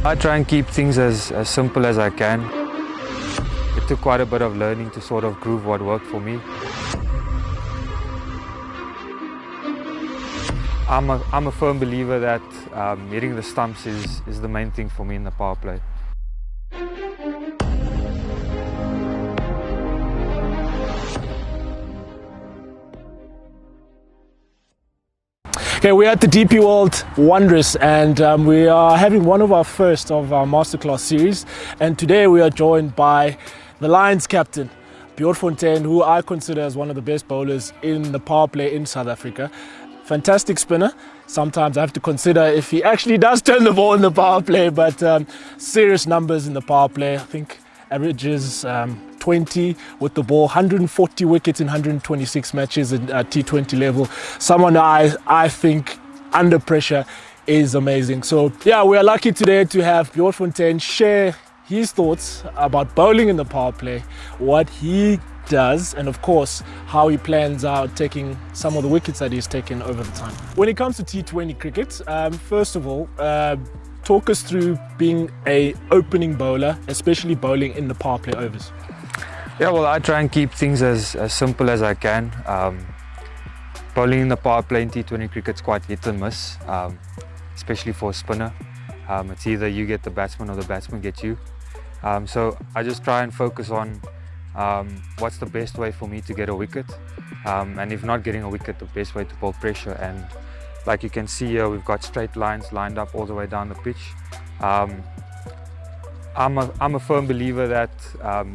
I try and keep things as simple as I can. It took quite a bit of learning to sort of groove what worked for me. I'm a firm believer that hitting the stumps is the main thing for me in the power play. Okay, we're at the DP World Wondrous and we are having one of our first of our Masterclass series, and today we are joined by the Lions captain, Bjorn Fortuin, who I consider as one of the best bowlers in the power play in South Africa. Fantastic spinner. Sometimes I have to consider if he actually does turn the ball in the power play, but serious numbers in the power play. I think averages 20 with the ball, 140 wickets in 126 matches at T20 level. Someone I think under pressure is amazing. So yeah, we are lucky today to have Bjorn Fortuin share his thoughts about bowling in the power play, what he does, and of course how he plans out taking some of the wickets that he's taken over the time. When it comes to T20 cricket, first of all, talk us through being a opening bowler, especially bowling in the power play overs. Yeah, well, I try and keep things as simple as I can. Bowling in the power play in T20 cricket is quite hit and miss, especially for a spinner. It's either you get the batsman or the batsman gets you. So I just try and focus on what's the best way for me to get a wicket, and if not getting a wicket, the best way to bowl pressure. And like you can see here, we've got straight lines lined up all the way down the pitch. I'm a firm believer that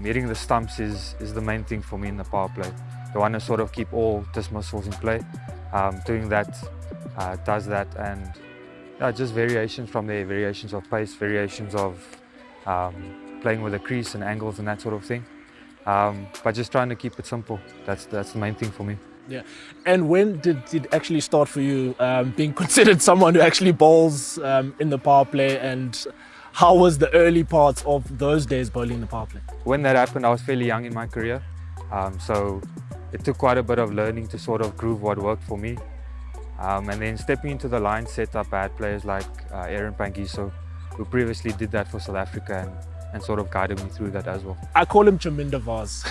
hitting the stumps is the main thing for me in the power play. You want to sort of keep all dismissals in play. Doing that does that, and just variations from there, variations of pace, variations of playing with the crease and angles and that sort of thing. But just trying to keep it simple. That's the main thing for me. Yeah. And when did it actually start for you being considered someone who actually bowls in the power play, and how was the early parts of those days bowling in the power play? When that happened, I was fairly young in my career. So it took quite a bit of learning to sort of groove what worked for me. And then stepping into the line setup, I had players like Aaron Pangiso, who previously did that for South Africa and sort of guided me through that as well. I call him Chaminda Vaz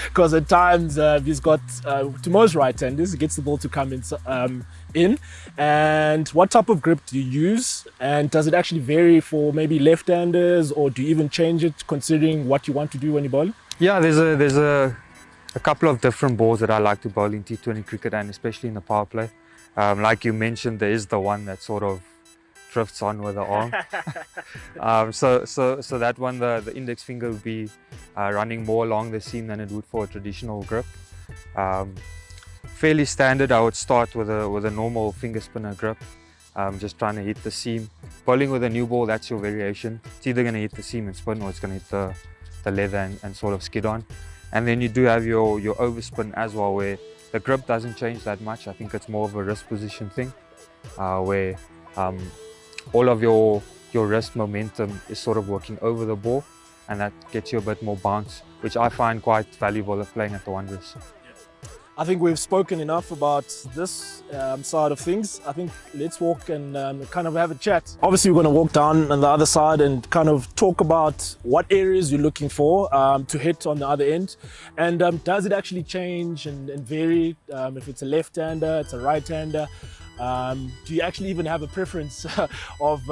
because at times he's got, to most right-handers, he gets the ball to come in. And what type of grip do you use? And does it actually vary for maybe left-handers, or do you even change it considering what you want to do when you bowl? Yeah, there's a couple of different balls that I like to bowl in T20 cricket, and especially in the power play. Like you mentioned, there is the one that sort of drifts on with the arm. So that one, the index finger would be running more along the seam than it would for a traditional grip. Fairly standard, I would start with a normal finger spinner grip, just trying to hit the seam. Bowling with a new ball, that's your variation. It's either going to hit the seam and spin, or it's going to hit the leather and sort of skid on. And then you do have your overspin as well, where the grip doesn't change that much. I think it's more of a wrist position thing, where all of your wrist momentum is sort of working over the ball, and that gets you a bit more bounce, which I find quite valuable if playing at the Wondrous. I think we've spoken enough about this side of things. I think let's walk and kind of have a chat. Obviously, we're going to walk down on the other side and kind of talk about what areas you're looking for to hit on the other end. And does it actually change and vary if it's a left-hander, it's a right-hander? Do you actually even have a preference of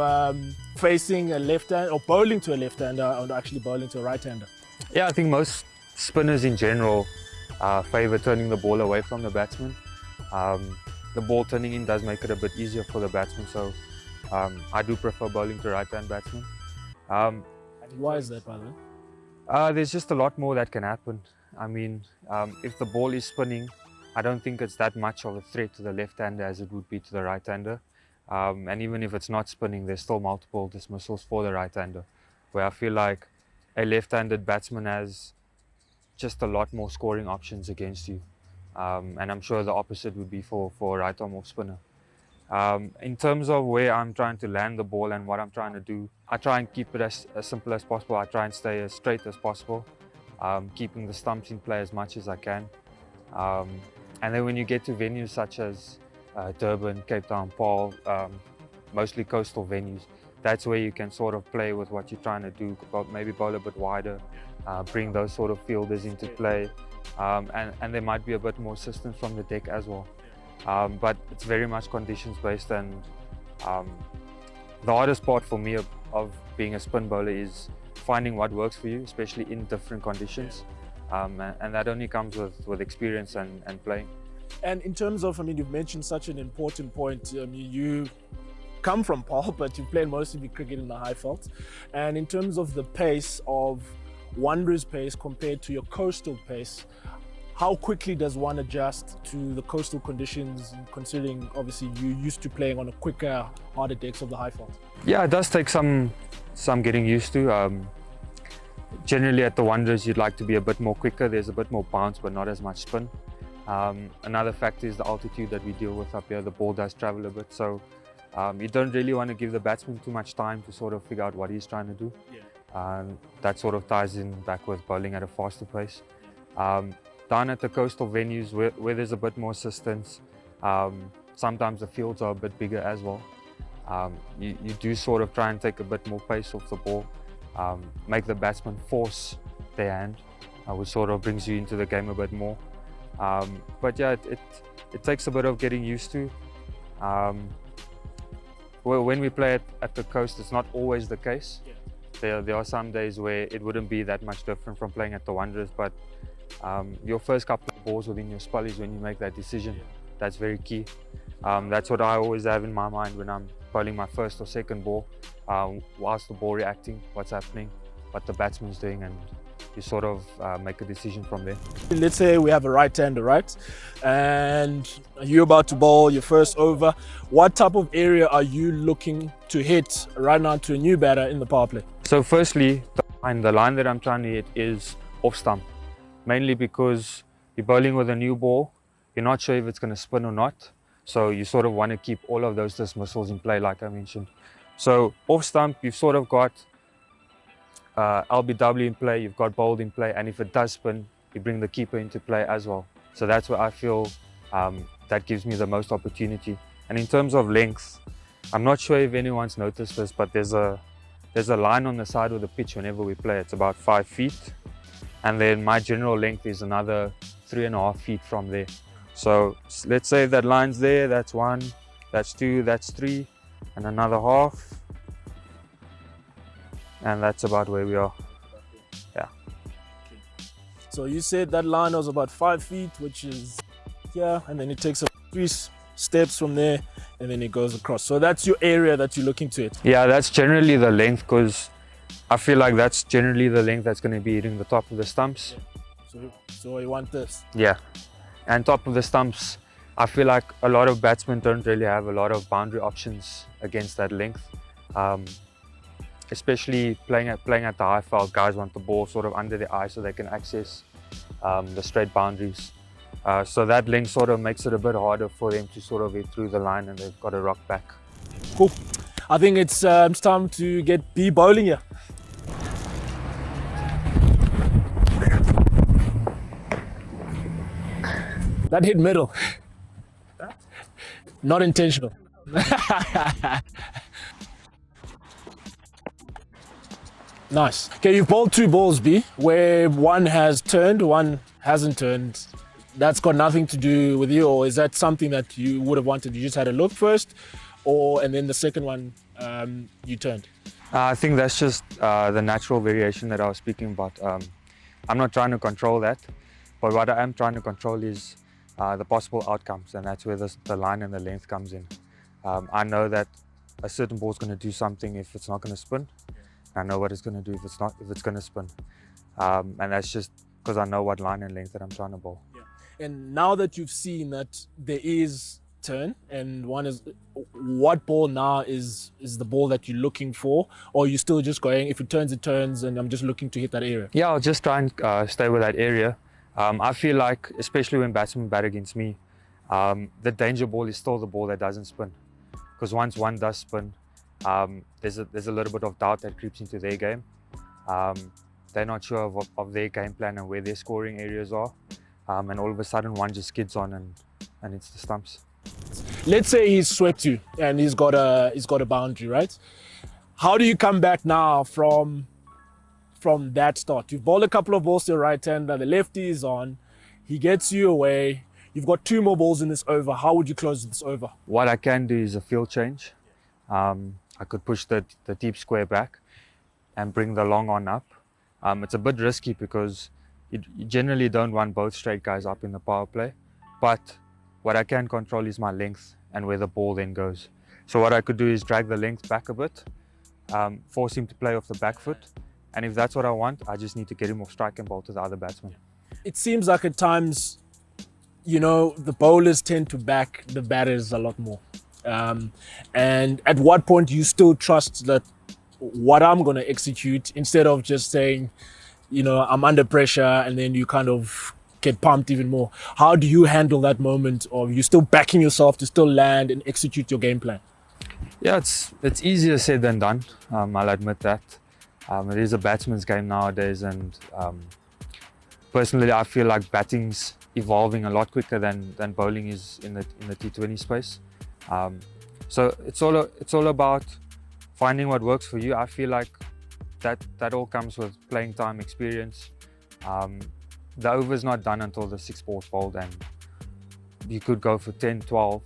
facing a left-hander or bowling to a left-hander, or actually bowling to a right-hander? Yeah, I think most spinners in general favour turning the ball away from the batsman. The ball turning in does make it a bit easier for the batsman, so I do prefer bowling to right-hand batsmen. Why is that, by the way? There's just a lot more that can happen. I mean, if the ball is spinning, I don't think it's that much of a threat to the left-hander as it would be to the right-hander. And even if it's not spinning, there's still multiple dismissals for the right-hander, where I feel like a left-handed batsman has just a lot more scoring options against you. And I'm sure the opposite would be for a right-arm off spinner. In terms of where I'm trying to land the ball and what I'm trying to do, I try and keep it as simple as possible. I try and stay as straight as possible, keeping the stumps in play as much as I can. And then when you get to venues such as Durban, Cape Town, Paarl, mostly coastal venues, that's where you can sort of play with what you're trying to do, maybe bowl a bit wider, bring those sort of fielders into play, and there might be a bit more assistance from the deck as well. But it's very much conditions based, and the hardest part for me of being a spin bowler is finding what works for you, especially in different conditions. And that only comes with experience and playing. And in terms of, I mean, you've mentioned such an important point. I mean, you come from Paul, but you played mostly cricket in the highveld. And in terms of the pace of Wanderers' pace compared to your coastal pace, how quickly does one adjust to the coastal conditions, considering obviously you used to playing on a quicker, harder decks of the highveld? Yeah, it does take some getting used to. Generally at the Wanderers, you'd like to be a bit more quicker. There's a bit more bounce, but not as much spin. Another factor is the altitude that we deal with up here. The ball does travel a bit, so you don't really want to give the batsman too much time to sort of figure out what he's trying to do. That sort of ties in back with bowling at a faster pace. Down at the coastal venues where there's a bit more assistance, sometimes the fields are a bit bigger as well. You do sort of try and take a bit more pace off the ball, make the batsman force their hand, which sort of brings you into the game a bit more. But yeah, it takes a bit of getting used to. When we play at the coast, it's not always the case. There are some days where it wouldn't be that much different from playing at the Wanderers, but your first couple of balls within your spell is when you make that decision. That's very key. That's what I always have in my mind when I'm bowling my first or second ball. Whilst the ball reacting, what's happening, what the batsman's doing, and you sort of make a decision from there. Let's say we have a right-hander, right? And you're about to bowl your first over. What type of area are you looking to hit right now to a new batter in the power play? So firstly, the line that I'm trying to hit is off stump. Mainly because you're bowling with a new ball, you're not sure if it's going to spin or not. So you sort of want to keep all of those dismissals in play, like I mentioned. So off stump, you've sort of got LBW in play, you've got bowled in play, and if it does spin, you bring the keeper into play as well. So that's where I feel that gives me the most opportunity. And in terms of length, I'm not sure if anyone's noticed this, but there's a line on the side of the pitch whenever we play. It's about 5 feet. And then my general length is another 3.5 feet from there. So let's say that line's there, that's 1, that's 2, that's 3, and another half. And that's about where we are. Yeah. So you said that line was about 5 feet, which is here, and then it takes 3 steps from there, and then it goes across. So that's your area that you're looking to hit. Yeah, that's generally the length, because I feel like that's generally the length that's going to be hitting the top of the stumps. Yeah. So you want this? Yeah. And top of the stumps, I feel like a lot of batsmen don't really have a lot of boundary options against that length. Especially playing at the highveld, guys want the ball sort of under their eye so they can access the straight boundaries. So that length sort of makes it a bit harder for them to sort of hit through the line, and they've got to rock back. Cool. I think it's time to get B bowling here. That hit middle. Not intentional. Nice. Okay, you've bowled 2 balls, B, where one has turned, one hasn't turned. That's got nothing to do with you, or is that something that you would have wanted? You just had a look first, and then the second one you turned? I think that's just the natural variation that I was speaking about. I'm not trying to control that, but what I am trying to control is the possible outcomes, and that's where the line and the length comes in. I know that a certain ball is going to do something if it's not going to spin. I know what it's going to do if it's going to spin, and that's just because I know what line and length that I'm trying to bowl. Yeah. And now that you've seen that there is turn and one is, what ball now is the ball that you're looking for, or you still just going, if it turns, it turns, and I'm just looking to hit that area? Yeah, I'll just try and stay with that area. I feel like, especially when batsmen bat against me, the danger ball is still the ball that doesn't spin, because once one does spin, there's a little bit of doubt that creeps into their game. They're not sure of their game plan and where their scoring areas are, and all of a sudden one just skids on and it's the stumps. Let's say he's swept you and he's got a boundary, right? How do you come back now from that start? You've bowled a couple of balls to the right-hander, the lefty is on, he gets you away, you've got 2 more balls in this over. How would you close this over? What I can do is a field change. I could push the deep square back and bring the long on up. It's a bit risky because you generally don't want both straight guys up in the power play, but what I can control is my length and where the ball then goes. So what I could do is drag the length back a bit, force him to play off the back foot, and if that's what I want, I just need to get him off strike and bowl to the other batsman. It seems like at times, you know, the bowlers tend to back the batters a lot more. And at what point do you still trust that what I'm going to execute, instead of just saying, you know, I'm under pressure, and then you kind of get pumped even more? How do you handle that moment of you still backing yourself to still land and execute your game plan? Yeah, it's easier said than done. I'll admit that. It is a batsman's game nowadays, and personally, I feel like batting's evolving a lot quicker than bowling is in the T20 space. So it's all about finding what works for you. I feel like that all comes with playing time, experience. The over's not done until the 6 balls bowled, and you could go for 10, 12,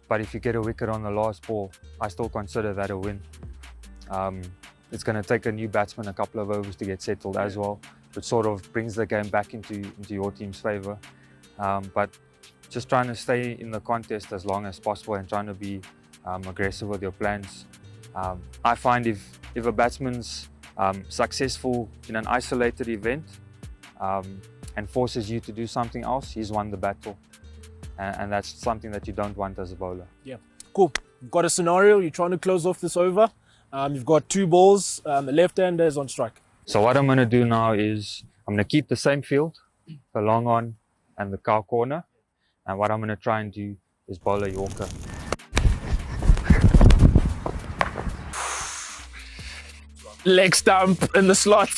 but if you get a wicket on the last ball, I still consider that a win. It's going to take a new batsman a couple of overs to get settled as well, which sort of brings the game back into your team's favour. But just trying to stay in the contest as long as possible and trying to be aggressive with your plans. I find if a batsman's successful in an isolated event and forces you to do something else, he's won the battle. And that's something that you don't want as a bowler. Yeah, cool. You've got a scenario, you're trying to close off this over. You've got 2 balls, the left-hander is on strike. So what I'm going to do now is I'm going to keep the same field, the long on and the cow corner. And what I'm going to try and do is bowl a Yorker. Leg stump in the slot.